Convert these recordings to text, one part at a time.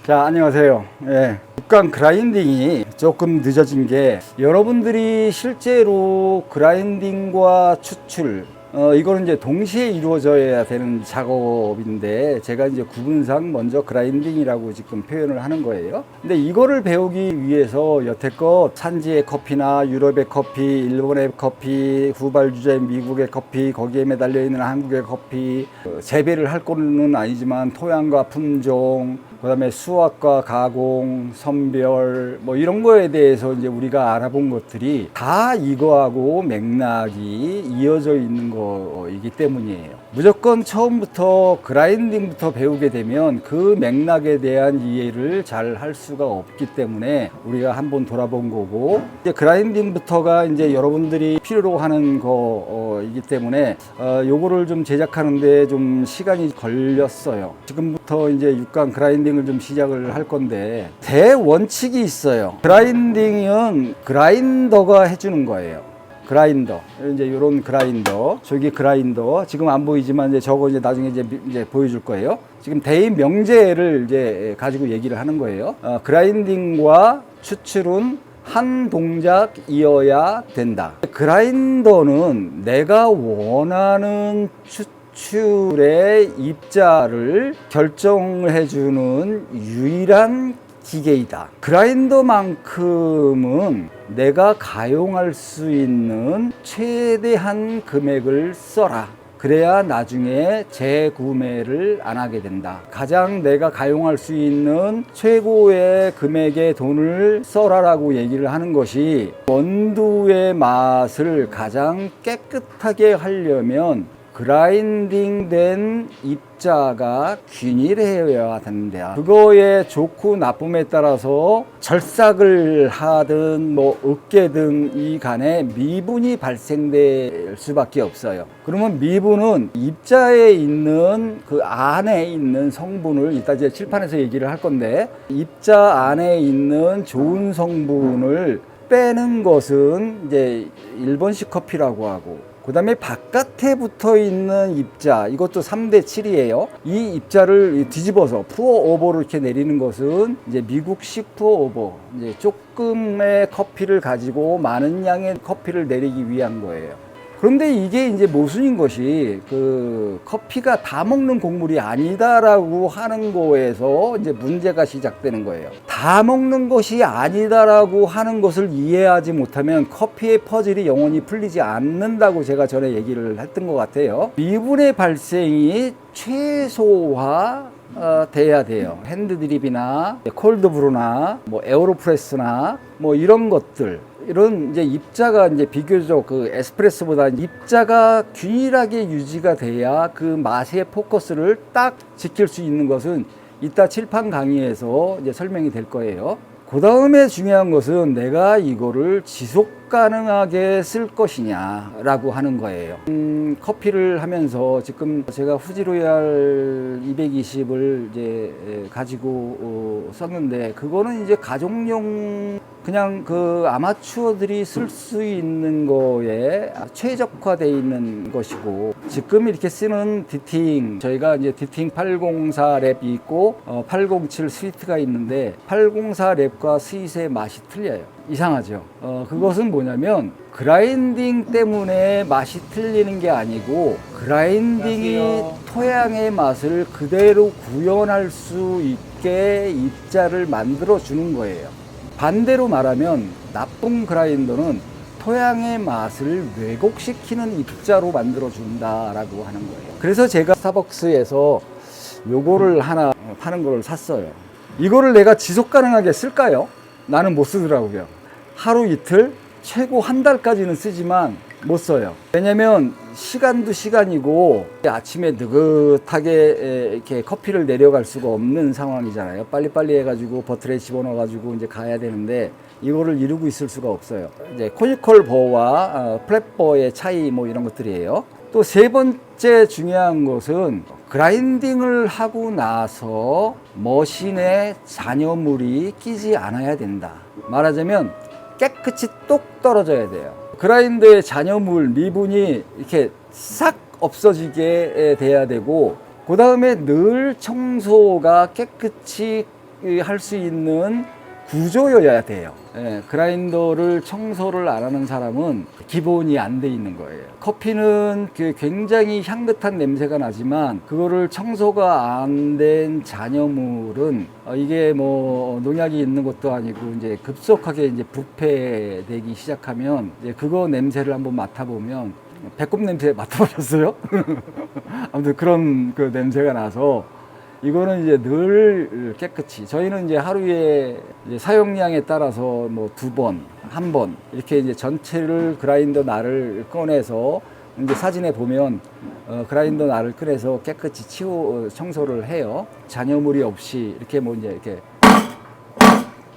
자, 안녕하세요. 예, 육강 그라인딩이 조금 늦어진 게 여러분들이 실제로 그라인딩과 추출 이거는 이제 동시에 이루어져야 되는 작업인데 제가 이제 구분상 먼저 그라인딩이라고 지금 표현을 하는 거예요. 근데 이거를 배우기 위해서 여태껏 산지의 커피나 유럽의 커피, 일본의 커피, 후발주자인 미국의 커피, 거기에 매달려 있는 한국의 커피, 재배를 할 거는 아니지만 토양과 품종, 그다음에 수확과 가공, 선별 뭐 이런 거에 대해서 이제 우리가 알아본 것들이 다 이거하고 맥락이 이어져 있는 거이기 때문이에요. 무조건 처음부터 그라인딩부터 배우게 되면 그 맥락에 대한 이해를 잘 할 수가 없기 때문에 우리가 한번 돌아본 거고, 이제 그라인딩부터가 이제 여러분들이 필요로 하는 거이기 때문에 요거를 좀 제작하는데 좀 시간이 걸렸어요. 지금부터 이제 육강 그라인딩을 좀 시작을 할 건데 대원칙이 있어요. 그라인딩은 그라인더가 해주는 거예요. 그라인더, 이제 이런 그라인더, 저기 그라인더 지금 안 보이지만 이제 저거 이제 나중에 이제 보여줄 거예요. 지금 대인 명제를 이제 가지고 얘기를 하는 거예요. 그라인딩과 추출은 한 동작이어야 된다. 그라인더는 내가 원하는 추출의 입자를 결정해주는 유일한 기계이다. 그라인더만큼은 내가 가용할 수 있는 최대한 금액을 써라. 그래야 나중에 재구매를 안 하게 된다. 가장 내가 가용할 수 있는 최고의 금액의 돈을 써라라고 얘기를 하는 것이, 원두의 맛을 가장 깨끗하게 하려면 그라인딩된 입자가 균일해야 된다. 그거의 좋고 나쁨에 따라서 절삭을 하든 뭐 으깨든 이 간에 미분이 발생될 수밖에 없어요. 그러면 미분은 입자에 있는 그 안에 있는 성분을 이따 이제 칠판에서 얘기를 할 건데, 입자 안에 있는 좋은 성분을 빼는 것은 이제 일본식 커피라고 하고, 그 다음에 바깥에 붙어 있는 입자, 이것도 3대 7이에요. 이 입자를 뒤집어서 푸어 오버로 이렇게 내리는 것은 이제 미국식 푸어 오버. 이제 조금의 커피를 가지고 많은 양의 커피를 내리기 위한 거예요. 그런데 이게 이제 모순인 것이, 그 커피가 다 먹는 곡물이 아니다라고 하는 거에서 이제 문제가 시작되는 거예요. 다 먹는 것이 아니다라고 하는 것을 이해하지 못하면 커피의 퍼즐이 영원히 풀리지 않는다고 제가 전에 얘기를 했던 것 같아요. 미분의 발생이 최소화 돼야 돼요. 핸드드립이나 콜드브루나 뭐 에어로프레스나 뭐 이런 것들, 이런 이제 입자가 이제 비교적 그 에스프레소보다 입자가 균일하게 유지가 돼야 그 맛의 포커스를 딱 지킬 수 있는 것은 이따 칠판 강의에서 이제 설명이 될 거예요. 그 다음에 중요한 것은 내가 이거를 지속 가능하게 쓸 것이냐라고 하는 거예요. 커피를 하면서 지금 제가 후지로얄 220을 이제 가지고 썼는데, 그거는 이제 가정용 그냥 그 아마추어들이 쓸 수 있는 거에 최적화되어 있는 것이고, 지금 이렇게 쓰는 디팅, 저희가 이제 디팅 804 랩이 있고 807 스위트가 있는데, 804 랩과 스윗의 맛이 틀려요. 이상하죠. 그것은 뭐냐면 그라인딩 때문에 맛이 틀리는 게 아니고, 그라인딩이 토양의 맛을 그대로 구현할 수 있게 입자를 만들어 주는 거예요. 반대로 말하면 나쁜 그라인더는 토양의 맛을 왜곡시키는 입자로 만들어 준다라고 하는 거예요. 그래서 제가 스타벅스에서 요거를 하나 파는 거를 샀어요. 이거를 내가 지속 가능하게 쓸까요? 나는 못 쓰더라고요. 하루 이틀, 최고 한 달까지는 쓰지만 못 써요. 왜냐면 시간도 시간이고 아침에 느긋하게 이렇게 커피를 내려갈 수가 없는 상황이잖아요. 빨리빨리 해가지고 버틀에 집어넣어가지고 이제 가야 되는데, 이거를 이루고 있을 수가 없어요. 이제 코니컬 버와 플랫 버의 차이 뭐 이런 것들이에요. 또 세 번째 중요한 것은 그라인딩을 하고 나서 머신에 잔여물이 끼지 않아야 된다. 말하자면 깨끗이 똑 떨어져야 돼요. 그라인더의 잔여물, 미분이 이렇게 싹 없어지게 돼야 되고, 그 다음에 늘 청소가 깨끗이 할 수 있는 구조여야 돼요. 예, 그라인더를 청소를 안 하는 사람은 기본이 안 돼 있는 거예요. 커피는 굉장히 향긋한 냄새가 나지만 그거를 청소가 안 된 잔여물은 이게 뭐 농약이 있는 것도 아니고 이제 급속하게 이제 부패되기 시작하면 이제 그거 냄새를 한번 맡아보면 배꼽 냄새 맡아보셨어요? 아무튼 그런 그 냄새가 나서 이거는 이제 늘 깨끗이 저희는 이제 하루에 이제 사용량에 따라서 뭐 2번, 1번 이렇게 이제 전체를 그라인더 날을 꺼내서 이제 사진에 보면 그라인더 날을 꺼내서 깨끗이 청소를 해요. 잔여물이 없이 이렇게 뭐 이제 이렇게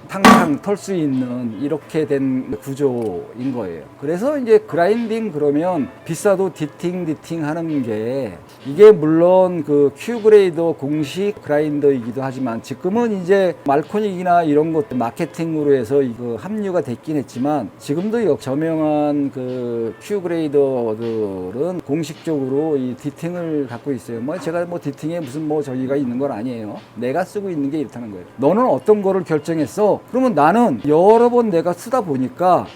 탕탕 털 수 있는 이렇게 된 구조인 거예요. 그래서 이제 그라인딩 그러면 비싸도 디팅 하는 게 이게 물론 그 큐그레이더 공식 그라인더이기도 하지만 지금은 이제 말코닉이나 이런 것 마케팅으로 해서 이거 합류가 됐긴 했지만 지금도 저명한 그 큐그레이더들은 공식적으로 이 디팅을 갖고 있어요. 뭐 제가 뭐 디팅에 무슨 뭐 저기가 있는 건 아니에요. 내가 쓰고 있는 게 이렇다는 거예요. 너는 어떤 거를 결정했어? 그러면 나는 여러 번 내가 쓰다 보니까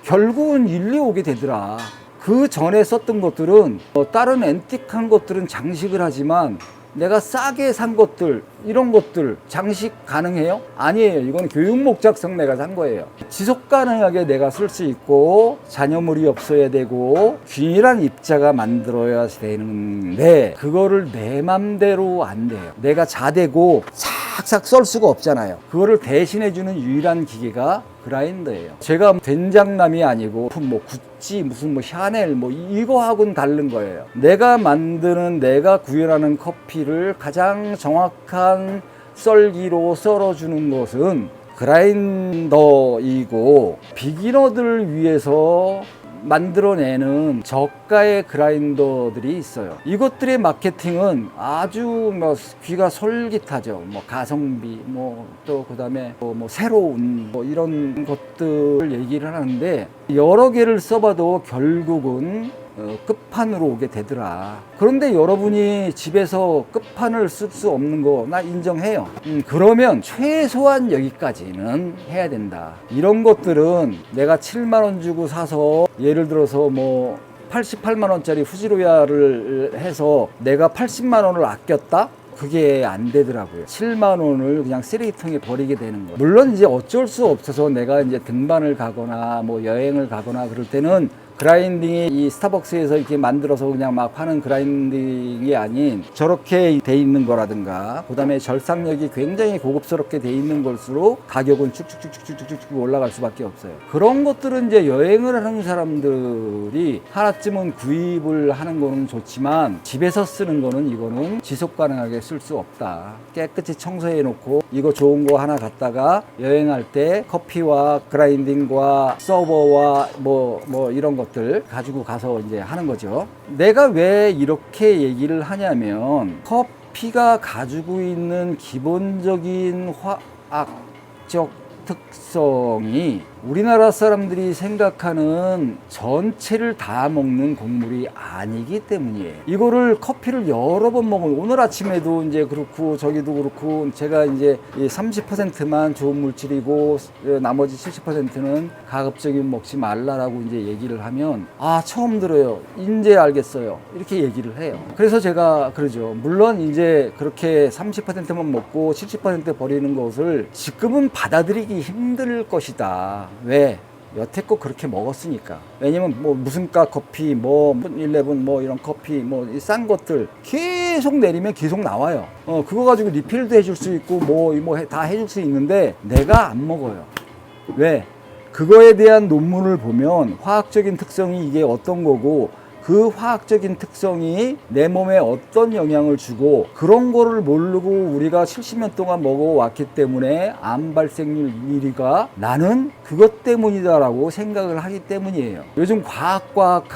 결국은 일리 오게 되더라. 그 전에 썼던 것들은 다른 앤틱한 것들은 장식을 하지만 내가 싸게 산 것들 이런 것들 장식 가능해요? 아니에요. 이건 교육 목적성 내가 산 거예요. 지속 가능하게 내가 쓸 수 있고 잔여물이 없어야 되고 균일한 입자가 만들어야 되는데 그거를 내 맘대로 안 돼요. 내가 자대고 싹싹 썰 수가 없잖아요. 그거를 대신해주는 유일한 기계가 그라인더예요. 제가 된장남이 아니고 뭐 구찌 무슨 뭐 샤넬 뭐 이거하고는 다른 거예요. 내가 만드는 내가 구현하는 커피를 가장 정확한 썰기로 썰어주는 것은 그라인더이고 비기너들을 위해서 만들어내는 저가의 그라인더들이 있어요. 이것들의 마케팅은 아주 뭐 귀가 솔깃하죠. 뭐 가성비, 뭐 또 그다음에 뭐 새로운 뭐 이런 것들 얘기를 하는데 여러 개를 써봐도 결국은 끝판으로 오게 되더라. 그런데 여러분이 집에서 끝판을 쓸 수 없는 거 나 인정해요. 그러면 최소한 여기까지는 해야 된다. 이런 것들은 내가 7만 원 주고 사서 예를 들어서 뭐 88만 원짜리 후지로야를 해서 내가 80만 원을 아꼈다? 그게 안 되더라고요. 7만 원을 그냥 쓰레기통에 버리게 되는 거예요. 물론 이제 어쩔 수 없어서 내가 이제 등반을 가거나 뭐 여행을 가거나 그럴 때는 그라인딩이 이 스타벅스에서 이렇게 만들어서 그냥 막 파는 그라인딩이 아닌 저렇게 돼 있는 거라든가 그다음에 절삭력이 굉장히 고급스럽게 돼 있는 걸수록 가격은 쭉쭉쭉쭉쭉쭉 올라갈 수밖에 없어요. 그런 것들은 이제 여행을 하는 사람들이 하나쯤은 구입을 하는 거는 좋지만 집에서 쓰는 거는 이거는 지속 가능하게 쓸 수 없다. 깨끗이 청소해 놓고 이거 좋은 거 하나 갖다가 여행할 때 커피와 그라인딩과 서버와 뭐 이런 것 가지고 가서 이제 하는 거죠. 내가 왜 이렇게 얘기를 하냐면 커피가 가지고 있는 기본적인 화학적 특성이 우리나라 사람들이 생각하는 전체를 다 먹는 곡물이 아니기 때문이에요. 이거를 커피를 여러 번 먹으면 오늘 아침에도 이제 그렇고 저기도 그렇고 제가 이제 30%만 좋은 물질이고 나머지 70%는 가급적이면 먹지 말라라고 이제 얘기를 하면 아 처음 들어요. 이제 알겠어요. 이렇게 얘기를 해요. 그래서 제가 그러죠. 물론 이제 그렇게 30%만 먹고 70% 버리는 것을 지금은 받아들이기 힘들 것이다. 왜? 여태껏 그렇게 먹었으니까. 왜냐면 뭐 무슨가 커피, 뭐 11 뭐 이런 커피, 뭐 싼 것들 계속 내리면 계속 나와요. 그거 가지고 리필도 해줄 수 있고 뭐 다 해줄 수 있는데 내가 안 먹어요. 왜? 그거에 대한 논문을 보면 화학적인 특성이 이게 어떤 거고 그 화학적인 특성이 내 몸에 어떤 영향을 주고 그런 거를 모르고 우리가 70년 동안 먹어왔기 때문에 암 발생률 1위가 나는 그것 때문이다라고 생각을 하기 때문이에요. 요즘 과학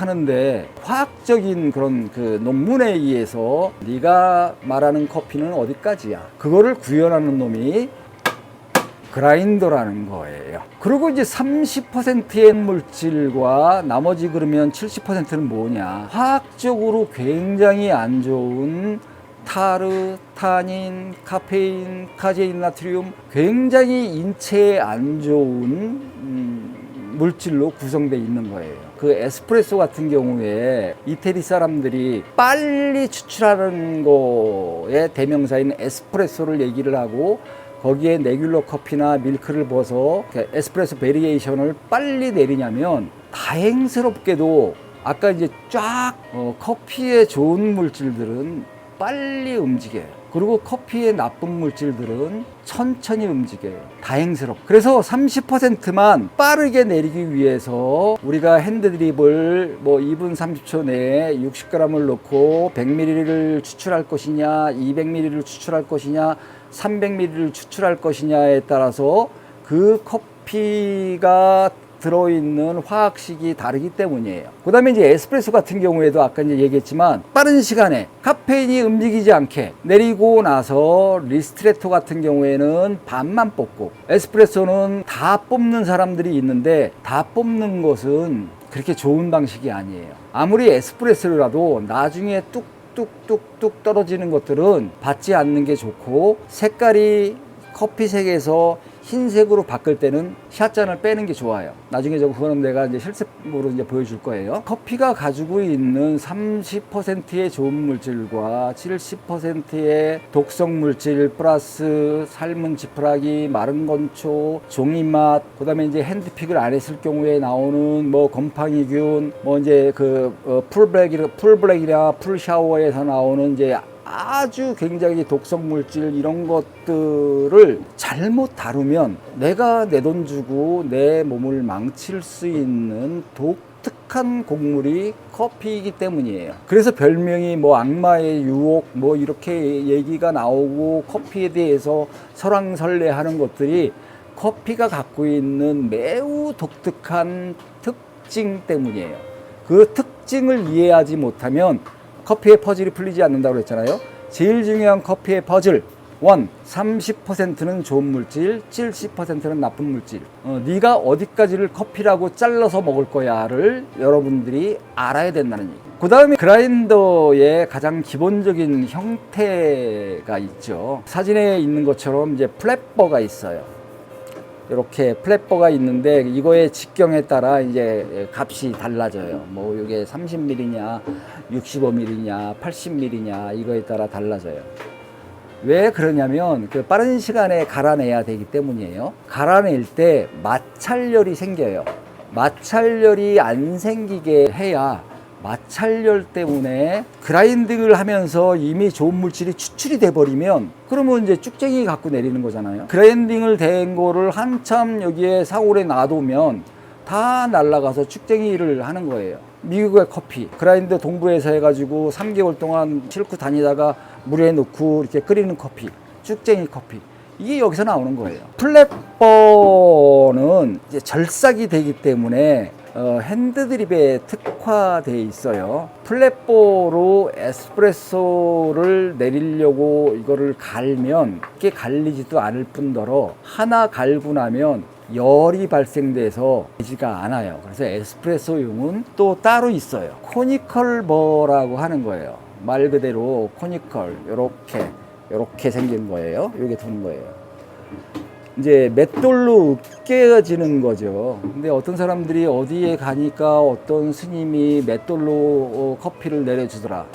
하는데 화학적인 그런 그 논문에 의해서 네가 말하는 커피는 어디까지야? 그거를 구현하는 놈이 그라인더라는 거예요. 그리고 이제 30%의 물질과 나머지 그러면 70%는 뭐냐? 화학적으로 굉장히 안 좋은 타르, 타닌, 카페인, 카제인, 나트륨 굉장히 인체에 안 좋은 물질로 구성되어 있는 거예요. 그 에스프레소 같은 경우에 이태리 사람들이 빨리 추출하는 거에 대명사인 에스프레소를 얘기를 하고 거기에 네귤러 커피나 밀크를 부어서 에스프레소 베리에이션을 빨리 내리냐면 다행스럽게도 아까 이제 쫙 커피에 좋은 물질들은 빨리 움직여요. 그리고 커피에 나쁜 물질들은 천천히 움직여요. 다행스럽고. 그래서 30%만 빠르게 내리기 위해서 우리가 핸드드립을 뭐 2분 30초 내에 60g을 넣고 100ml를 추출할 것이냐, 200ml를 추출할 것이냐, 300ml를 추출할 것이냐에 따라서 그 커피가 들어있는 화학식이 다르기 때문이에요. 그 다음에 이제 에스프레소 같은 경우에도 아까 이제 얘기했지만 빠른 시간에 카페인이 움직이지 않게 내리고 나서 리스트레토 같은 경우에는 반만 뽑고, 에스프레소는 다 뽑는 사람들이 있는데 다 뽑는 것은 그렇게 좋은 방식이 아니에요. 아무리 에스프레소라도 나중에 뚝뚝뚝뚝 떨어지는 것들은 받지 않는 게 좋고, 색깔이 커피색에서 흰색으로 바꿀 때는 샷잔을 빼는 게 좋아요. 나중에 그거는 내가 이제 실습으로 이제 보여줄 거예요. 커피가 가지고 있는 30%의 좋은 물질과 70%의 독성 물질 플러스 삶은 지푸라기, 마른 건초, 종이맛, 그다음에 이제 핸드픽을 안 했을 경우에 나오는 뭐 곰팡이균, 뭐 이제 풀블랙이나 풀샤워에서 나오는 이제 아주 굉장히 독성 물질, 이런 것들을 잘못 다루면 내가 내 돈 주고 내 몸을 망칠 수 있는 독특한 곡물이 커피이기 때문이에요. 그래서 별명이 뭐 악마의 유혹 뭐 이렇게 얘기가 나오고, 커피에 대해서 설왕설래하는 것들이 커피가 갖고 있는 매우 독특한 특징 때문이에요. 그 특징을 이해하지 못하면 커피의 퍼즐이 풀리지 않는다고 그랬잖아요. 제일 중요한 커피의 퍼즐 1, 30%는 좋은 물질, 70%는 나쁜 물질. 네가 어디까지를 커피라고 잘라서 먹을 거야를 여러분들이 알아야 된다는 얘기. 그 다음에 그라인더의 가장 기본적인 형태가 있죠. 사진에 있는 것처럼 이제 플랫버가 있어요. 이렇게 플랫버가 있는데 이거의 직경에 따라 이제 값이 달라져요. 뭐 이게 30ml냐, 65ml냐, 80ml냐 이거에 따라 달라져요. 왜 그러냐면 그 빠른 시간에 갈아내야 되기 때문이에요. 갈아낼 때 마찰열이 생겨요. 마찰열이 안 생기게 해야, 마찰열 때문에 그라인딩을 하면서 이미 좋은 물질이 추출이 돼 버리면 그러면 이제 쭉쟁이 갖고 내리는 거잖아요. 그라인딩을 된 거를 한참 여기에 사골에 놔두면 다 날아가서 쭉쟁이를 하는 거예요. 미국의 커피 그라인더 동부에서 해가지고 3개월 동안 싣고 다니다가 물에 넣고 이렇게 끓이는 커피, 쭉쟁이 커피, 이게 여기서 나오는 거예요. 플랫버는 이제 절삭이 되기 때문에 핸드드립에 특화되어 있어요. 플랫버로 에스프레소를 내리려고 이거를 갈면 이게 갈리지도 않을 뿐더러 하나 갈고 나면 열이 발생돼서 되지가 않아요. 그래서 에스프레소용은 또 따로 있어요. 코니컬 버라고 하는 거예요. 말 그대로 코니컬, 요렇게 생긴 거예요. 요게 도는 거예요. 이제 맷돌로 으깨지는 거죠. 근데 어떤 사람들이 어디에 가니까 어떤 스님이 맷돌로 커피를 내려주더라.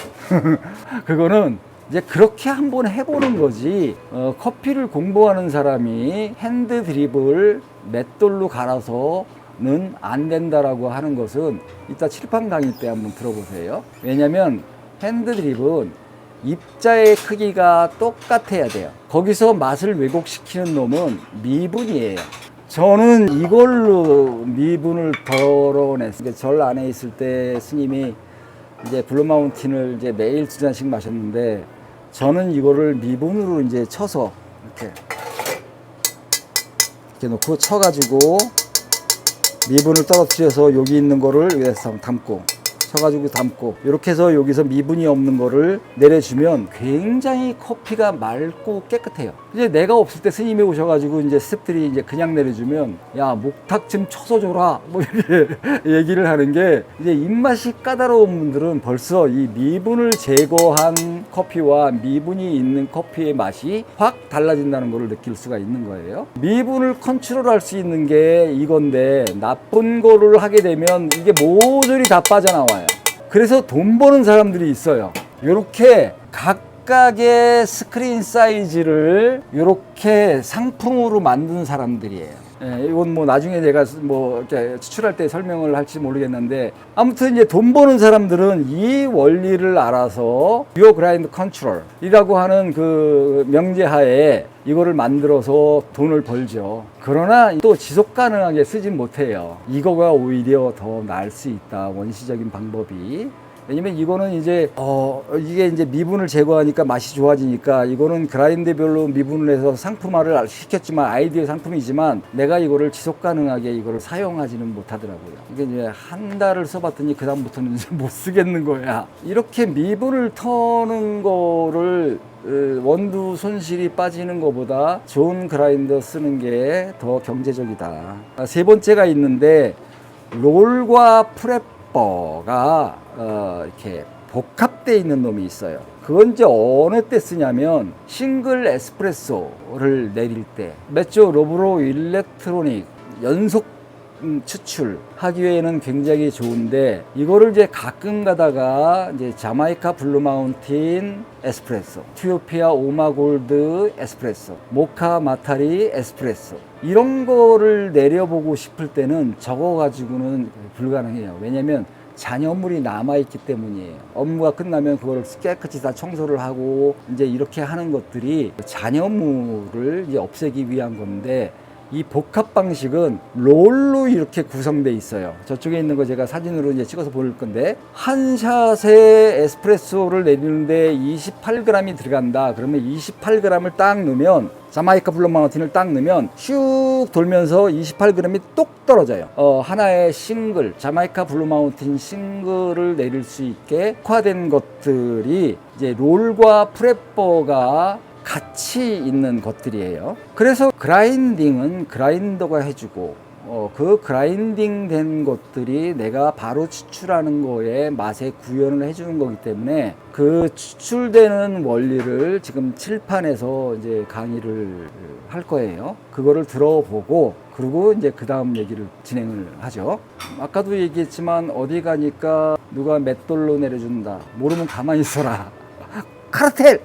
그거는 이제 그렇게 한번 해보는 거지, 커피를 공부하는 사람이 핸드 드립을 맷돌로 갈아서는 안 된다라고 하는 것은 이따 칠판 강의 때 한번 들어보세요. 왜냐면 핸드 드립은 입자의 크기가 똑같아야 돼요. 거기서 맛을 왜곡시키는 놈은 미분이에요. 저는 이걸로 미분을 덜어냈어요. 절 안에 있을 때 스님이 이제 블루마운틴을 이제 매일 2잔씩 마셨는데, 저는 이거를 미분으로 이제 쳐서 이렇게 놓고 쳐가지고 미분을 떨어뜨려서 여기 있는 거를 여기서 담고 쳐가지고 담고 이렇게 해서 여기서 미분이 없는 거를 내려주면 굉장히 커피가 맑고 깨끗해요. 이제 내가 없을 때 스님이 오셔가지고 이제 스태프들이 이제 그냥 내려주면 야 목탁 좀 쳐서 줘라 뭐 이렇게 얘기를 하는 게 이제 입맛이 까다로운 분들은 벌써 이 미분을 제거한 커피와 미분이 있는 커피의 맛이 확 달라진다는 것을 느낄 수가 있는 거예요. 미분을 컨트롤할 수 있는 게 이건데 나쁜 거를 하게 되면 이게 모조리 다 빠져나와요. 그래서 돈 버는 사람들이 있어요. 이렇게 각각의 스크린 사이즈를 이렇게 상품으로 만든 사람들이에요. 예, 이건 뭐 나중에 제가 뭐 이렇게 추출할 때 설명을 할지 모르겠는데 아무튼 이제 돈 버는 사람들은 이 원리를 알아서 듀어 그라인드 컨트롤이라고 하는 그 명제하에 이거를 만들어서 돈을 벌죠. 그러나 또 지속 가능하게 쓰진 못해요. 이거가 오히려 더 나을 수 있다. 원시적인 방법이. 왜냐면 이거는 이제 이게 이제 미분을 제거하니까 맛이 좋아지니까 이거는 그라인드별로 미분을 해서 상품화를 시켰지만 아이디어 상품이지만 내가 이거를 지속 가능하게 이거를 사용하지는 못하더라고요. 이게 이제 한 달을 써봤더니 그 다음부터는 이제 못 쓰겠는 거야. 이렇게 미분을 터는 거를 원두 손실이 빠지는 것보다 좋은 그라인더 쓰는 게 더 경제적이다. 세 번째가 있는데 롤과 프레퍼가 이렇게 복합되어 있는 놈이 있어요. 그건 이제 어느 때 쓰냐면 싱글 에스프레소를 내릴 때 메조 로브로 일렉트로닉 연속 추출하기 위해는 굉장히 좋은데 이거를 이제 가끔 가다가 이제 자마이카 블루 마운틴 에스프레소, 에티오피아 오마골드 에스프레소, 모카 마타리 에스프레소 이런 거를 내려보고 싶을 때는 저거 가지고는 불가능해요. 왜냐면 잔여물이 남아있기 때문이에요. 업무가 끝나면 그걸 깨끗이 다 청소를 하고 이제 이렇게 하는 것들이 잔여물을 이제 없애기 위한 건데 이 복합 방식은 롤로 이렇게 구성되어 있어요. 저쪽에 있는 거 제가 사진으로 이제 찍어서 보일 건데 한 샷에 에스프레소를 내리는데 28g이 들어간다. 그러면 28g을 딱 넣으면 자마이카 블루 마운틴을 딱 넣으면 슉 돌면서 28g이 똑 떨어져요. 하나의 싱글, 자마이카 블루 마운틴 싱글을 내릴 수 있게 특화된 것들이 이제 롤과 프레퍼가 같이 있는 것들이에요. 그래서 그라인딩은 그라인더가 해주고 그 그라인딩 된 것들이 내가 바로 추출하는 거에 맛에 구현을 해주는 거기 때문에 그 추출되는 원리를 지금 칠판에서 이제 강의를 할 거예요. 그거를 들어보고 그리고 이제 그 다음 얘기를 진행을 하죠. 아까도 얘기했지만 어디 가니까 누가 몇 돌로 내려준다. 모르면 가만히 있어라. 카르텔!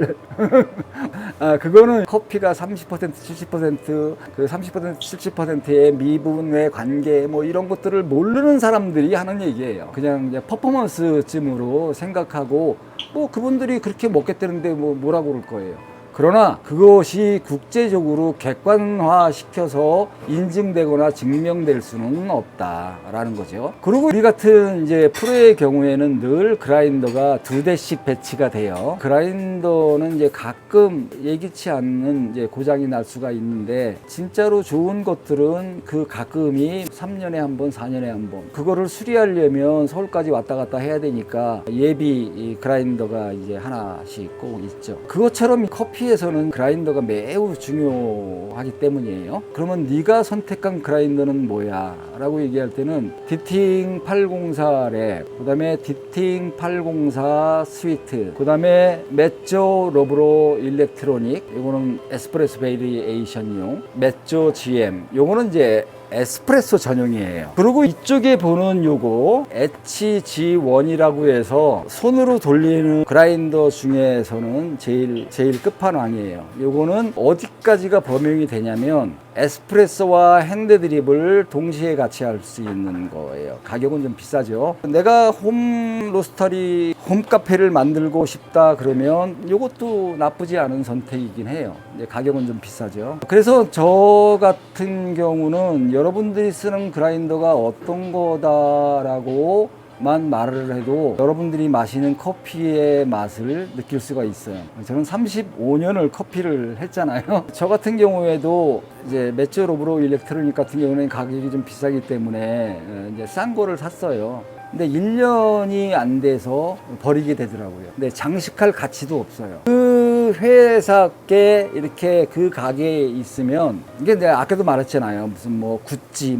그거는 커피가 30%, 70%, 그 30%, 70%의 미분의 관계 뭐 이런 것들을 모르는 사람들이 하는 얘기예요. 그냥 이제 퍼포먼스쯤으로 생각하고 뭐 그분들이 그렇게 먹겠다는데 뭐 뭐라고 그럴 거예요. 그러나 그것이 국제적으로 객관화시켜서 인증되거나 증명될 수는 없다라는 거죠. 그리고 우리 같은 이제 프로의 경우에는 늘 그라인더가 2대씩 배치가 돼요. 그라인더는 이제 가끔 예기치 않는 이제 고장이 날 수가 있는데 진짜로 좋은 것들은 그 가끔이 3년에 한 번, 4년에 한 번. 그거를 수리하려면 서울까지 왔다 갔다 해야 되니까 예비 그라인더가 이제 하나씩 꼭 있죠. 그것처럼 커피에서는 그라인더가 매우 중요하기 때문이에요. 그러면 네가 선택한 그라인더는 뭐야? 라고 얘기할 때는 디팅 804 랩, 그 다음에 디팅 804 스위트, 그 다음에 메조 로브로 일렉트로닉, 이거는 에스프레소 베리에이션용, 메조 GM, 요거는 이제 에스프레소 전용이에요. 그리고 이쪽에 보는 요거 HG1이라고 해서 손으로 돌리는 그라인더 중에서는 제일 끝판왕이에요. 요거는 어디까지가 범용이 되냐면 에스프레소와 핸드드립을 동시에 같이 할 수 있는 거예요. 가격은 좀 비싸죠. 내가 홈 로스터리 홈카페를 만들고 싶다 그러면 이것도 나쁘지 않은 선택이긴 해요. 이제 가격은 좀 비싸죠. 그래서 저 같은 경우는 여러분들이 쓰는 그라인더가 어떤 거다라고 만 말을 해도 여러분들이 마시는 커피의 맛을 느낄 수가 있어요. 저는 35년을 커피를 했잖아요. 저 같은 경우에도 이제 메조 로브로 일렉트로닉 같은 경우는 가격이 좀 비싸기 때문에 이제 싼 거를 샀어요. 근데 1년이 안 돼서 버리게 되더라고요. 근데 장식할 가치도 없어요. 그 회사께 이렇게 그 가게에 있으면 이게 내가 아까도 말했잖아요. 무슨 뭐 구찌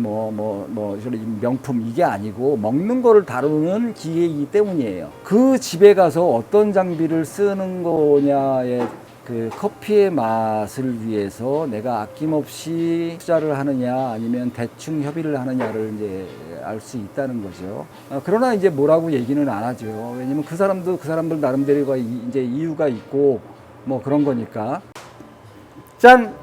명품 이게 아니고 먹는 거를 다루는 기계이기 때문이에요. 그 집에 가서 어떤 장비를 쓰는 거냐에 그 커피의 맛을 위해서 내가 아낌없이 투자를 하느냐 아니면 대충 협의를 하느냐를 이제 알 수 있다는 거죠. 그러나 이제 뭐라고 얘기는 안 하죠. 왜냐면 그 사람들 나름대로 이제 이유가 있고 뭐 그런 거니까. 짠!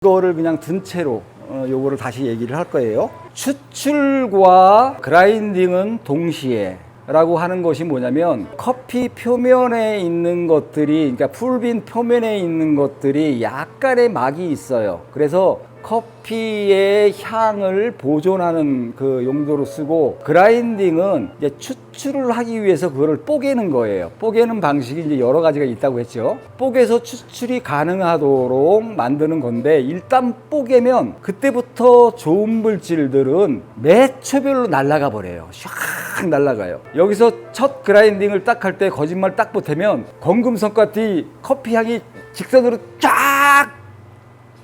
이거를 그냥 둔 채로 요거를 다시 얘기를 할 거예요. 추출과 그라인딩은 동시에 라고 하는 것이 뭐냐면 커피 표면에 있는 것들이 그러니까 풀빈 표면에 있는 것들이 약간의 막이 있어요. 그래서 커피의 향을 보존하는 그 용도로 쓰고 그라인딩은 이제 추출을 하기 위해서 그거를 뽀개는 거예요. 뽀개는 방식이 이제 여러 가지가 있다고 했죠. 뽀개서 추출이 가능하도록 만드는 건데 일단 뽀개면 그때부터 좋은 물질들은 매 초별로 날아가 버려요. 샥 날아가요. 여기서 첫 그라인딩을 딱 할 때 거짓말 딱 보태면 검금성과 뒤 커피 향이 직선으로 쫙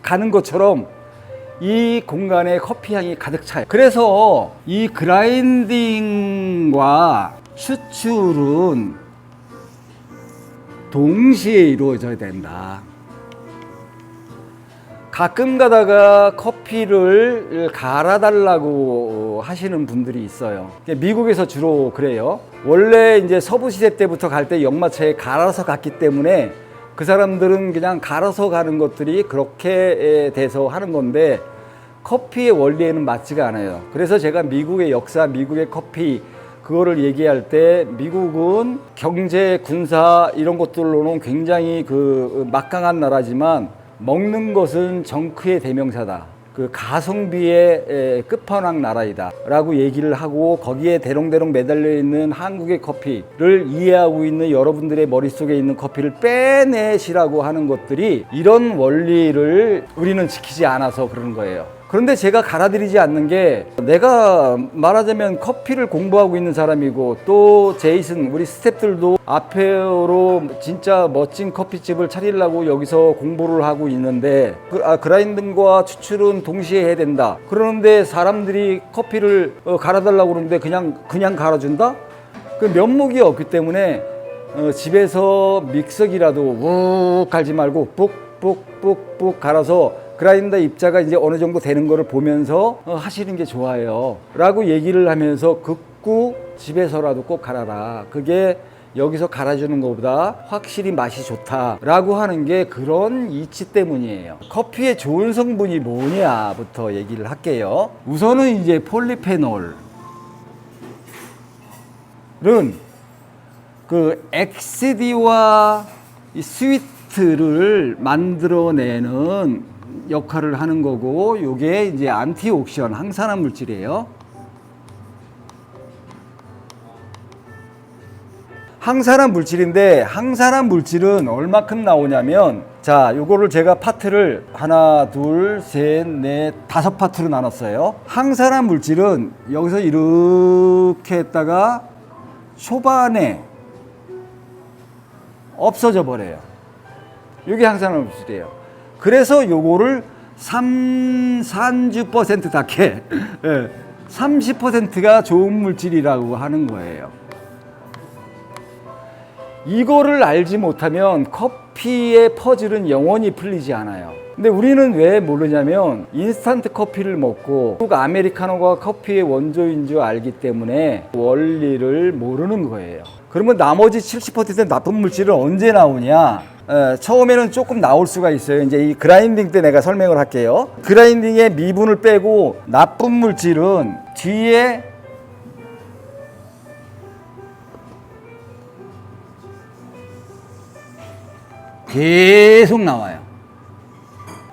가는 것처럼 이 공간에 커피 향이 가득 차요. 그래서 이 그라인딩과 추출은 동시에 이루어져야 된다. 가끔 가다가 커피를 갈아달라고 하시는 분들이 있어요. 미국에서 주로 그래요. 원래 이제 서부 시대 때부터 갈 때 역마차에 갈아서 갔기 때문에 그 사람들은 그냥 갈아서 가는 것들이 그렇게 돼서 하는 건데 커피의 원리에는 맞지가 않아요. 그래서 제가 미국의 역사, 미국의 커피 그거를 얘기할 때 미국은 경제, 군사 이런 것들로는 굉장히 그 막강한 나라지만 먹는 것은 정크의 대명사다. 그 가성비의 끝판왕 나라이다 라고 얘기를 하고 거기에 대롱대롱 매달려 있는 한국의 커피를 이해하고 있는 여러분들의 머릿속에 있는 커피를 빼내시라고 하는 것들이 이런 원리를 우리는 지키지 않아서 그러는 거예요. 그런데 제가 갈아들이지 않는 게 내가 말하자면 커피를 공부하고 있는 사람이고 또 제이슨 우리 스태프들도 앞으로 진짜 멋진 커피집을 차리려고 여기서 공부를 하고 있는데 그라인딩과 추출은 동시에 해야 된다. 그러는데 사람들이 커피를 갈아달라고 그러는데 그냥 갈아준다? 그 면목이 없기 때문에 집에서 믹서기라도 욱 갈지 말고 뿍뿍뿍뿍 갈아서 그라인더 입자가 이제 어느 정도 되는 거를 보면서 하시는 게 좋아요 라고 얘기를 하면서 극구 집에서라도 꼭 갈아라. 그게 여기서 갈아주는 것보다 확실히 맛이 좋다 라고 하는 게 그런 이치 때문이에요. 커피의 좋은 성분이 뭐냐부터 얘기를 할게요. 우선은 이제 폴리페놀은 그 엑시디와 이 스위트를 만들어내는 역할을 하는 거고, 이게 이제 안티옥시던 항산화 물질이에요. 항산화 물질인데 항산화 물질은 얼마큼 나오냐면, 자, 요거를 제가 파트를 하나, 둘, 셋, 넷, 5파트로 나눴어요. 항산화 물질은 여기서 이렇게 했다가 초반에 없어져 버려요. 이게 항산화 물질이에요. 그래서 요거를 산주 퍼센트답게 30%가 좋은 물질이라고 하는 거예요. 이거를 알지 못하면 커피의 퍼즐은 영원히 풀리지 않아요. 근데 우리는 왜 모르냐면 인스턴트 커피를 먹고 아메리카노가 커피의 원조인 줄 알기 때문에 원리를 모르는 거예요. 그러면 나머지 70%의 나쁜 물질은 언제 나오냐? 처음에는 조금 나올 수가 있어요. 이제 이 그라인딩 때 내가 설명을 할게요. 그라인딩의 미분을 빼고 나쁜 물질은 뒤에 계속 나와요.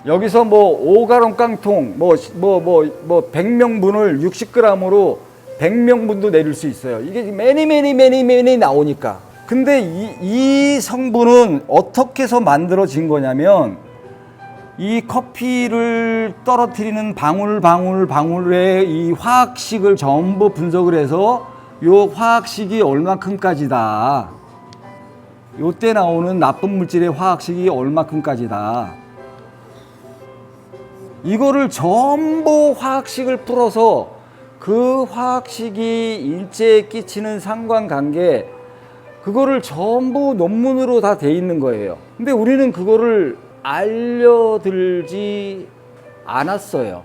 여기서 뭐 5가론 깡통 100명분을 60g으로 100명분도 내릴 수 있어요. 이게 매니 나오니까. 근데 이 성분은 어떻게 해서 만들어진 거냐면 이 커피를 떨어뜨리는 방울의 이 화학식을 전부 분석을 해서 요 화학식이 얼마큼까지다. 요때 나오는 나쁜 물질의 화학식이 얼마큼까지다. 이거를 전부 화학식을 풀어서 그 화학식이 일체에 끼치는 상관관계 그거를 전부 논문으로 다 돼 있는 거예요. 근데 우리는 그거를 알려들지 않았어요.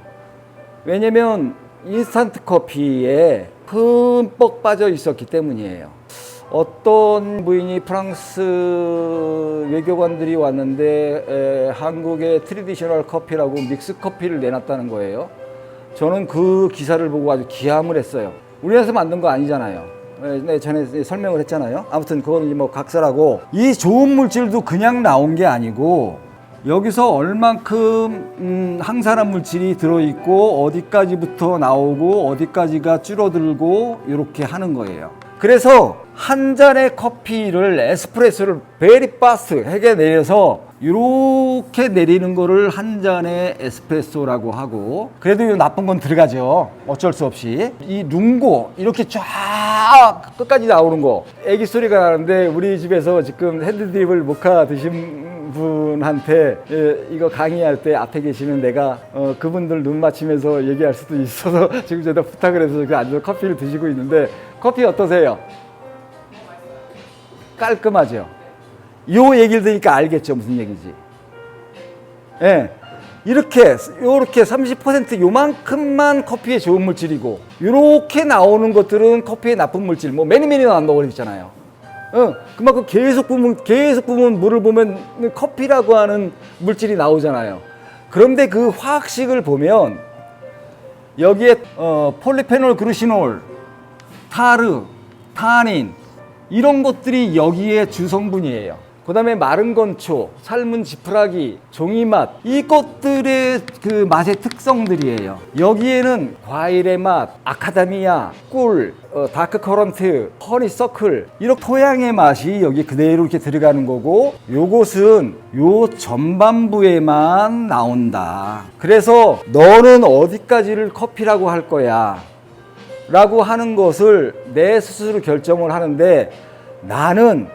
왜냐면 인스턴트 커피에 흠뻑 빠져 있었기 때문이에요. 어떤 부인이 프랑스 외교관들이 왔는데 한국의 트레디셔널 커피라고 믹스 커피를 내놨다는 거예요. 저는 그 기사를 보고 아주 기함을 했어요. 우리나라에서 만든 거 아니잖아요. 네, 전에 설명을 했잖아요. 아무튼 그건 뭐 각설하고, 이 좋은 물질도 그냥 나온 게 아니고 여기서 얼만큼 항산화 물질이 들어있고 어디까지부터 나오고 어디까지가 줄어들고 이렇게 하는 거예요. 그래서 한 잔의 커피를 에스프레소를 베리 파스트 하게 내려서 이렇게 내리는 거를 한 잔의 에스프레소라고 하고, 그래도 이 나쁜 건 들어가죠. 어쩔 수 없이. 이 룽고 이렇게 쫙 끝까지 나오는 거, 애기 소리가 나는데 우리 집에서 지금 핸드드립을 모카 드신 분한테 이거 강의할 때 앞에 계시는 내가 그분들 눈 맞추면서 얘기할 수도 있어서 지금 제가 부탁을 해서 그 앉아서 커피를 드시고 있는데, 커피 어떠세요? 깔끔하죠? 요 얘기를 들으니까 알겠죠 무슨 얘기인지. 예. 이렇게 30% 요만큼만 커피에 좋은 물질이고, 이렇게 나오는 것들은 커피에 나쁜 물질, 뭐 매니 나온다고 그랬잖아요. 그만큼 계속 보면 물을 보면 커피라고 하는 물질이 나오잖아요. 그런데 그 화학식을 보면 여기에 폴리페놀 그루시놀, 타르, 타닌 이런 것들이 여기에 주성분이에요. 그 다음에 마른 건초, 삶은 지푸라기, 종이맛, 이것들의 그 맛의 특성들이에요. 여기에는 과일의 맛, 아카다미아, 꿀, 다크 커런트, 허니서클, 이렇게 토양의 맛이 여기 그대로 이렇게 들어가는 거고, 요것은 요 전반부에만 나온다. 그래서 너는 어디까지를 커피라고 할 거야 라고 하는 것을 내 스스로 결정을 하는데, 나는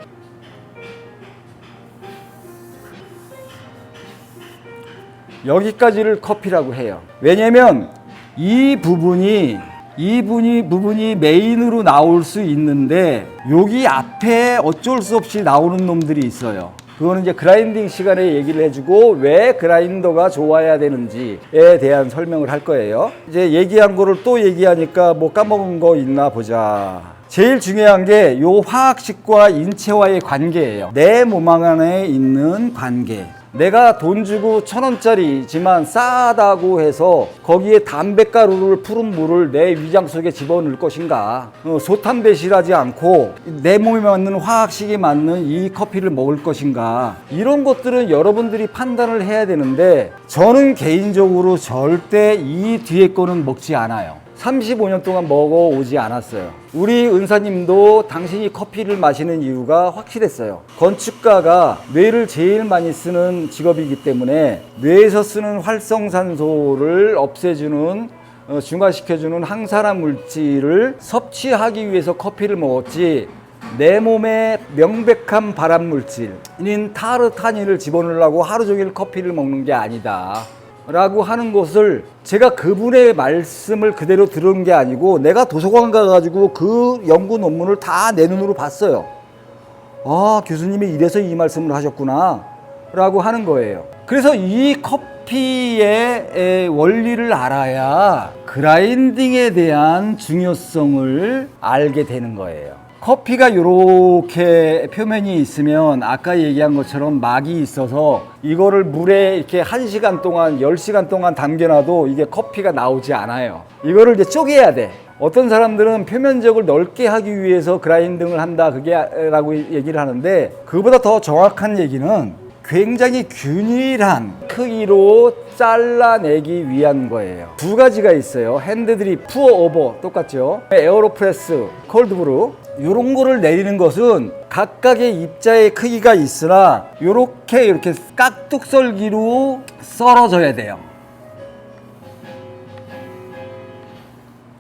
여기까지를 커피라고 해요. 왜냐면 이 부분이 메인으로 나올 수 있는데 여기 앞에 어쩔 수 없이 나오는 놈들이 있어요. 그거는 이제 그라인딩 시간에 얘기를 해주고 왜 그라인더가 좋아야 되는지에 대한 설명을 할 거예요. 이제 얘기한 거를 또 얘기하니까 뭐 까먹은 거 있나 보자. 제일 중요한 게 요 화학식과 인체와의 관계예요. 내 몸 안에 있는 관계. 내가 돈 주고 1,000원짜리지만 싸다고 해서 거기에 담배가루를 푸른 물을 내 위장 속에 집어넣을 것인가, 소탄 배실하지 않고 내 몸에 맞는 화학식에 맞는 이 커피를 먹을 것인가, 이런 것들은 여러분들이 판단을 해야 되는데, 저는 개인적으로 절대 이 뒤에 거는 먹지 않아요. 35년 동안 먹어오지 않았어요. 우리 은사님도 당신이 커피를 마시는 이유가 확실했어요. 건축가가 뇌를 제일 많이 쓰는 직업이기 때문에 뇌에서 쓰는 활성산소를 없애주는, 중화시켜주는 항산화 물질을 섭취하기 위해서 커피를 먹었지, 내 몸에 명백한 발암 물질인 타르타닌을 집어넣으려고 하루 종일 커피를 먹는 게 아니다 라고 하는 것을, 제가 그분의 말씀을 그대로 들은 게 아니고 내가 도서관 가가지고 그 연구 논문을 다 내 눈으로 봤어요. 아, 교수님이 이래서 이 말씀을 하셨구나 라고 하는 거예요. 그래서 이 커피의 원리를 알아야 그라인딩에 대한 중요성을 알게 되는 거예요. 커피가 이렇게 표면이 있으면 아까 얘기한 것처럼 막이 있어서 이거를 물에 이렇게 1시간 동안 10시간 동안 담겨놔도 이게 커피가 나오지 않아요. 이거를 이제 쪼개야 돼. 어떤 사람들은 표면적을 넓게 하기 위해서 그라인딩을 한다, 그게 라고 얘기를 하는데, 그보다 더 정확한 얘기는 굉장히 균일한 크기로 잘라내기 위한 거예요. 두 가지가 있어요. 핸드드립, 푸어 오버 똑같죠. 에어로프레스, 콜드브루 이런 거를 내리는 것은 각각의 입자의 크기가 있으나 이렇게 깍둑썰기로 썰어줘야 돼요.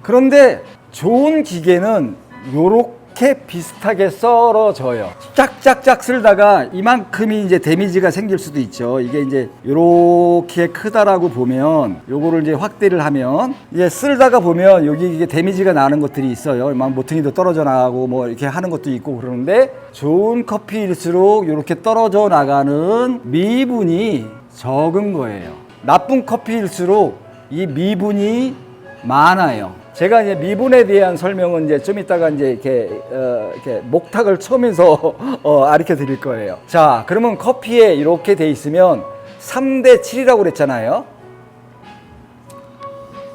그런데 좋은 기계는 이렇게 비슷하게 썰어져요. 짝짝짝 쓸다가 이만큼이 이제 데미지가 생길 수도 있죠. 이게 이제 이렇게 크다라고 보면 요거를 이제 확대를 하면 이제 쓸다가 보면 여기 이게 데미지가 나는 것들이 있어요. 막 모퉁이도 떨어져 나가고 뭐 이렇게 하는 것도 있고 그러는데 좋은 커피일수록 이렇게 떨어져 나가는 미분이 적은 거예요. 나쁜 커피일수록 이 미분이 많아요. 제가 이제 미분에 대한 설명은 이제 좀 이따가 이제 이렇게 목탁을 쳐면서 가르쳐 드릴 거예요. 자, 그러면 커피에 이렇게 돼 있으면 3대 7이라고 그랬잖아요.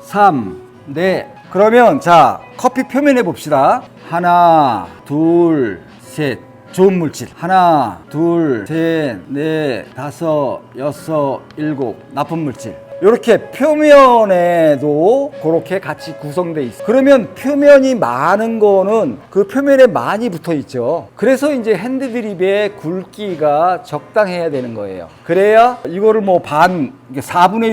3, 네. 그러면 자, 커피 표면에 봅시다. 하나, 둘, 셋. 좋은 물질. 하나, 둘, 셋, 넷, 다섯, 여섯, 일곱. 나쁜 물질. 이렇게 표면에도 그렇게 같이 구성되어 있어요. 그러면 표면이 많은 거는 그 표면에 많이 붙어 있죠. 그래서 이제 핸드드립의 굵기가 적당해야 되는 거예요. 그래야 이거를 뭐 4분의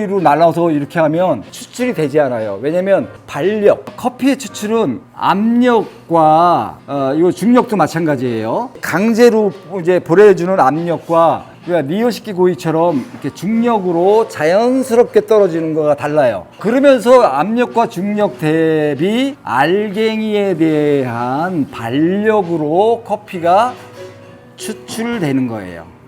1로 날라서 이렇게 하면 추출이 되지 않아요. 왜냐면 반력, 커피의 추출은 압력과 이거 중력도 마찬가지예요. 강제로 이제 보내주는 압력과 그러니까 니오시키 고이처럼 이렇게 중력으로 자연스럽게 떨어지는 거가 달라요. 그러면서 압력과 중력 대비 알갱이에 대한 반력으로 커피가 추출되는 거예요.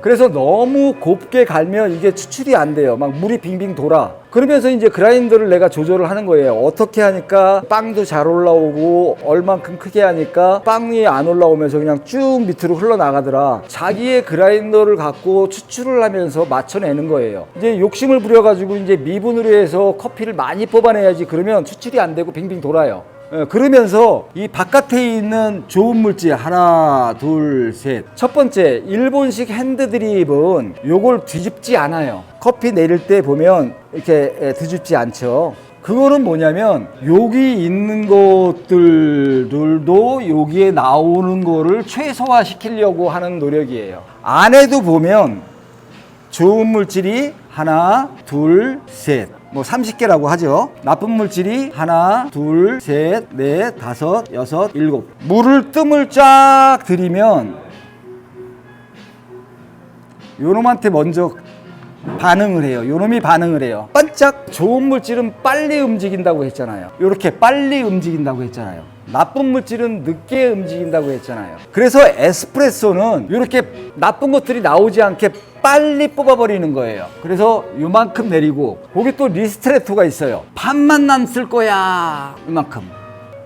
그래서 너무 곱게 갈면 이게 추출이 안 돼요. 막 물이 빙빙 돌아. 그러면서 이제 그라인더를 내가 조절을 하는 거예요. 어떻게 하니까 빵도 잘 올라오고 얼만큼 크게 하니까 빵이 안 올라오면서 그냥 쭉 밑으로 흘러나가더라. 자기의 그라인더를 갖고 추출을 하면서 맞춰내는 거예요. 이제 욕심을 부려가지고 이제 미분으로 해서 커피를 많이 뽑아내야지. 그러면 추출이 안 되고 빙빙 돌아요. 그러면서 이 바깥에 있는 좋은 물질 하나, 둘, 셋. 첫 번째, 일본식 핸드드립은 요걸 뒤집지 않아요. 커피 내릴 때 보면 이렇게 뒤집지 않죠. 그거는 뭐냐면 여기 있는 것들도 여기에 나오는 거를 최소화 시키려고 하는 노력이에요. 안에도 보면 좋은 물질이 하나, 둘, 셋. 뭐 30개라고 하죠. 나쁜 물질이 하나, 둘, 셋, 넷, 다섯, 여섯, 일곱. 물을 뜸을 쫙 들이면 요놈한테 먼저 반응을 해요. 요놈이 반응을 해요. 반짝 좋은 물질은 빨리 움직인다고 했잖아요. 이렇게 빨리 움직인다고 했잖아요. 나쁜 물질은 늦게 움직인다고 했잖아요. 그래서 에스프레소는 이렇게 나쁜 것들이 나오지 않게 빨리 뽑아버리는 거예요. 그래서 요만큼 내리고 거기 또 리스트레토가 있어요. 반만 남쓸 거야. 이만큼.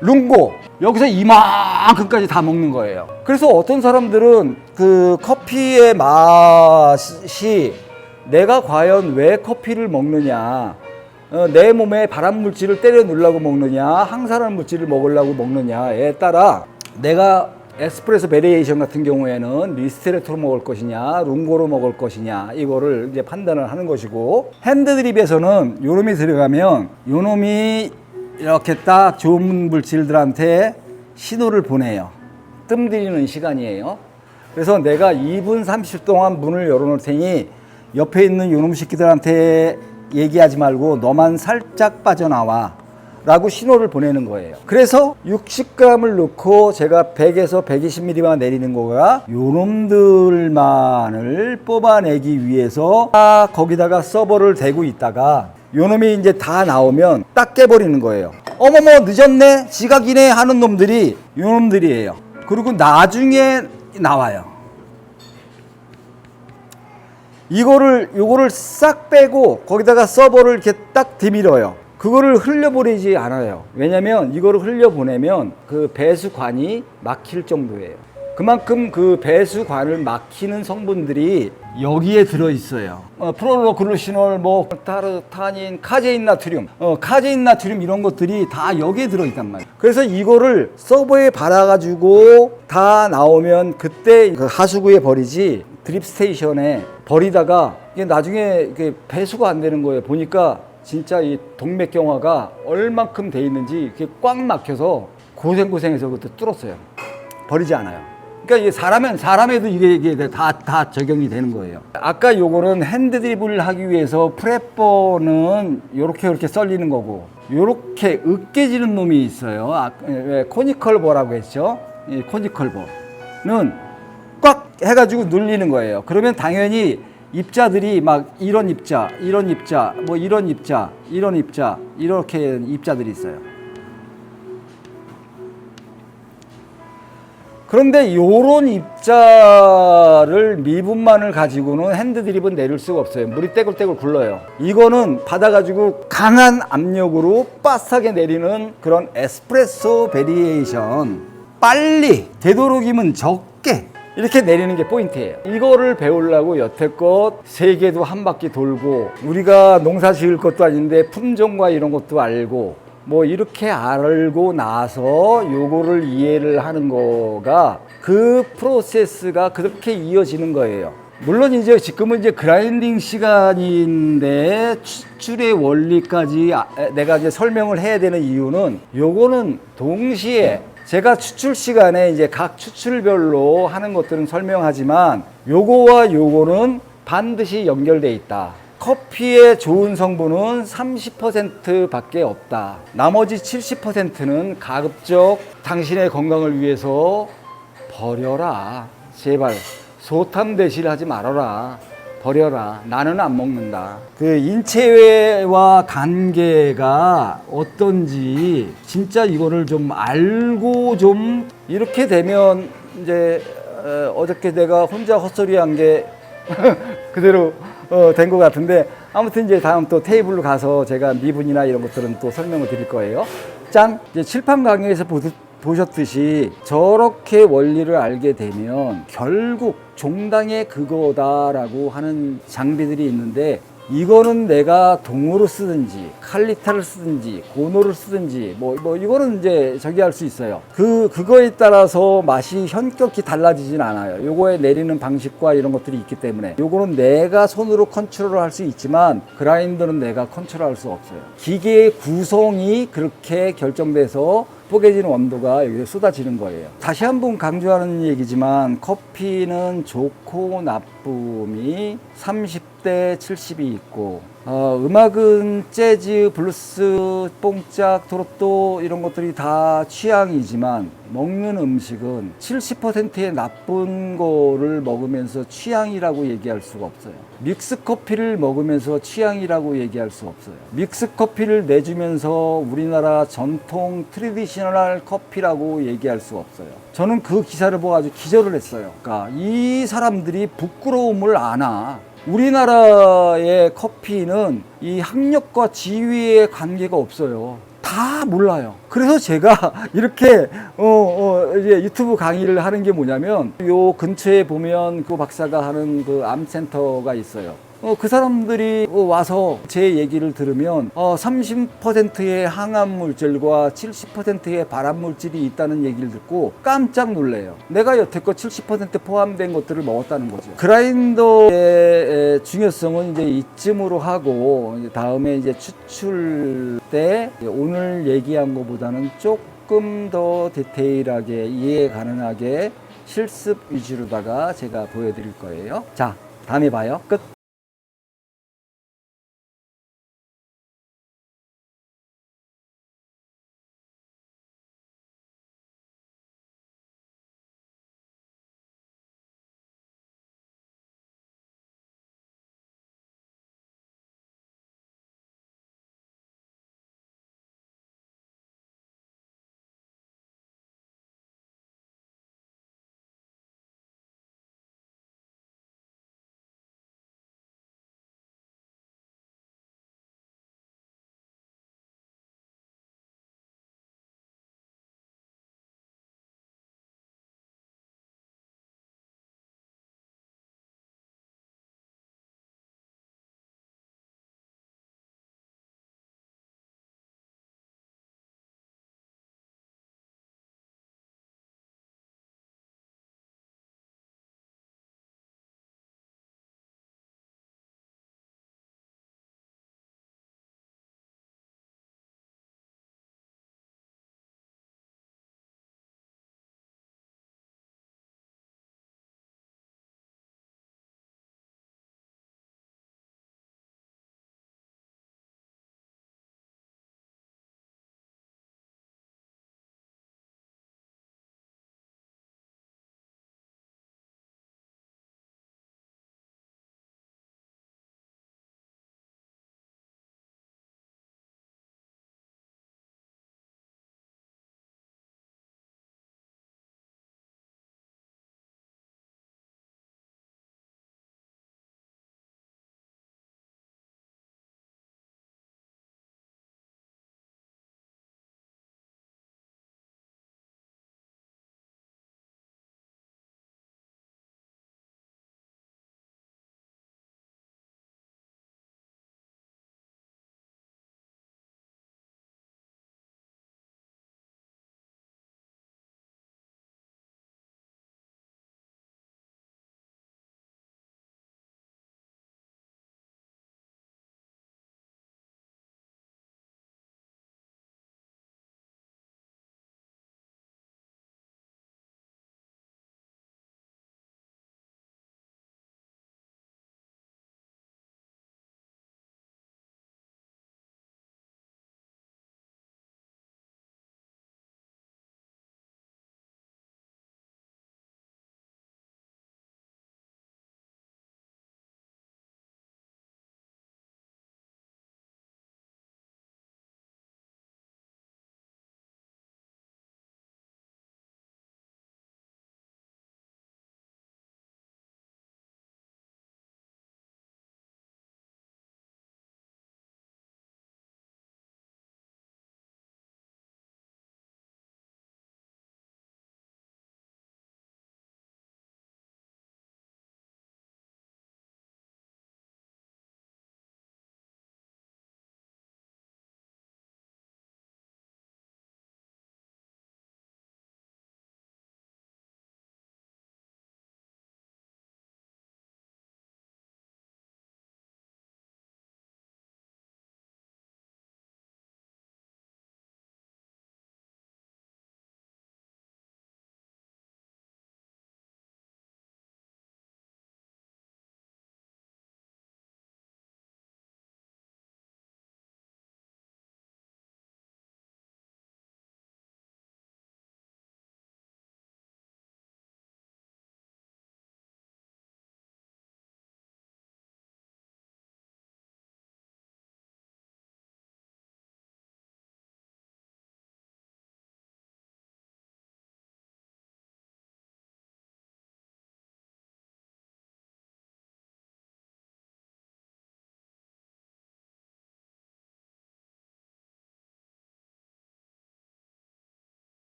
룽고 여기서 이만큼까지 다 먹는 거예요. 그래서 어떤 사람들은 그 커피의 맛이 내가 과연 왜 커피를 먹느냐, 내 몸에 발암 물질을 때려 넣으려고 먹느냐, 항산화 물질을 먹으려고 먹느냐에 따라 내가 에스프레소 베리에이션 같은 경우에는 리스트레토로 먹을 것이냐, 룽고로 먹을 것이냐, 이거를 이제 판단을 하는 것이고, 핸드드립에서는 요놈이 들어가면 요놈이 이렇게 딱 좋은 물질들한테 신호를 보내요. 뜸 들이는 시간이에요. 그래서 내가 2분 30초 동안 문을 열어놓을 테니 옆에 있는 요놈 새끼들한테 얘기하지 말고 너만 살짝 빠져나와 라고 신호를 보내는 거예요. 그래서 60g을 넣고 제가 100에서 120ml만 내리는 거가 요놈들만을 뽑아내기 위해서 거기다가 서버를 대고 있다가 요놈이 이제 다 나오면 딱 깨버리는 거예요. 어머머 늦었네 지각이네 하는 놈들이 요놈들이에요. 그리고 나중에 나와요. 요거를 싹 빼고 거기다가 서버를 이렇게 딱 디밀어요. 그거를 흘려보내지 않아요. 왜냐면 이거를 흘려보내면 그 배수관이 막힐 정도예요. 그만큼 그 배수관을 막히는 성분들이 여기에 들어있어요. 프로로글루시놀, 뭐 타르타닌, 카제인 나트륨, 카제인 나트륨 이런 것들이 다 여기에 들어있단 말이에요. 그래서 이거를 서버에 발아가지고 다 나오면 그때 그 하수구에 버리지 드립 스테이션에 버리다가 이게 나중에 이게 배수가 안 되는 거예요. 보니까 진짜 이 동맥경화가 얼만큼 돼 있는지 이렇게 꽉 막혀서 고생해서 그것도 뚫었어요. 버리지 않아요. 그러니까 이게 사람에도 이게 다 적용이 되는 거예요. 아까 요거는 핸드드립을 하기 위해서 프레퍼는 요렇게 썰리는 거고, 요렇게 으깨지는 놈이 있어요. 코니컬버라고 했죠. 이 코니컬버는 꽉 해가지고 눌리는 거예요. 그러면 당연히 입자들이 막 이런 입자, 뭐 이런 입자, 이렇게 입자들이 있어요. 그런데 요런 입자를 미분만을 가지고는 핸드드립은 내릴 수가 없어요. 물이 떼굴떼굴 굴러요. 이거는 받아가지고 강한 압력으로 바싹하게 내리는 그런 에스프레소 베리에이션. 빨리, 되도록이면 적게 이렇게 내리는 게 포인트예요. 이거를 배우려고 여태껏 세계도 한 바퀴 돌고, 우리가 농사 지을 것도 아닌데 품종과 이런 것도 알고, 뭐 이렇게 알고 나서 요거를 이해를 하는 거가, 그 프로세스가 그렇게 이어지는 거예요. 물론 이제 지금은 이제 그라인딩 시간인데 추출의 원리까지 내가 이제 설명을 해야 되는 이유는, 요거는 동시에 제가 추출 시간에 이제 각 추출별로 하는 것들은 설명하지만, 요거와 요거는 반드시 연결돼 있다. 커피의 좋은 성분은 30% 밖에 없다. 나머지 70%는 가급적 당신의 건강을 위해서 버려라. 제발 소탐 대실하지 말아라. 버려라. 나는 안 먹는다. 그 인체와 관계가 어떤지 진짜 이거를 좀 알고, 좀 이렇게 되면 이제 어저께 내가 혼자 헛소리한 게 그대로 된 것 같은데, 아무튼 이제 다음 또 테이블로 가서 제가 미분이나 이런 것들은 또 설명을 드릴 거예요. 짠! 이제 칠판 강의에서 보셨듯이 저렇게 원리를 알게 되면 결국 종당의 그거다라고 하는 장비들이 있는데, 이거는 내가 동으로 쓰든지 칼리타를 쓰든지 고노를 쓰든지 뭐 이거는 이제 저기 할 수 있어요. 그거에 따라서 맛이 현격히 달라지진 않아요. 요거에 내리는 방식과 이런 것들이 있기 때문에 요거는 내가 손으로 컨트롤을 할 수 있지만, 그라인더는 내가 컨트롤할 수 없어요. 기계의 구성이 그렇게 결정돼서 뽀개지는 원도가 여기서 쏟아지는 거예요. 다시 한번 강조하는 얘기지만, 커피는 좋고 나쁨이 30대 70이 있고, 음악은 재즈, 블루스, 뽕짝, 트로트 이런 것들이 다 취향이지만, 먹는 음식은 70%의 나쁜 거를 먹으면서 취향이라고 얘기할 수가 없어요. 믹스 커피를 먹으면서 취향이라고 얘기할 수 없어요. 믹스 커피를 내주면서 우리나라 전통 트레디셔널 커피라고 얘기할 수 없어요. 저는 그 기사를 보고 아주 기절을 했어요. 그러니까 이 사람들이 부끄러움을 아나. 우리나라의 커피는 이 학력과 지위의 관계가 없어요. 다 몰라요. 그래서 제가 이렇게 이제 유튜브 강의를 하는 게 뭐냐면, 요 근처에 보면 그 박사가 하는 그 암센터가 있어요. 그 사람들이 와서 제 얘기를 들으면 30%의 항암 물질과 70%의 발암 물질이 있다는 얘기를 듣고 깜짝 놀래요. 내가 여태껏 70% 포함된 것들을 먹었다는 거죠. 그라인더의 중요성은 이제 이쯤으로 하고, 다음에 이제 추출 때 오늘 얘기한 것보다는 조금 더 디테일하게 이해 가능하게 실습 위주로다가 제가 보여드릴 거예요. 자, 다음에 봐요. 끝.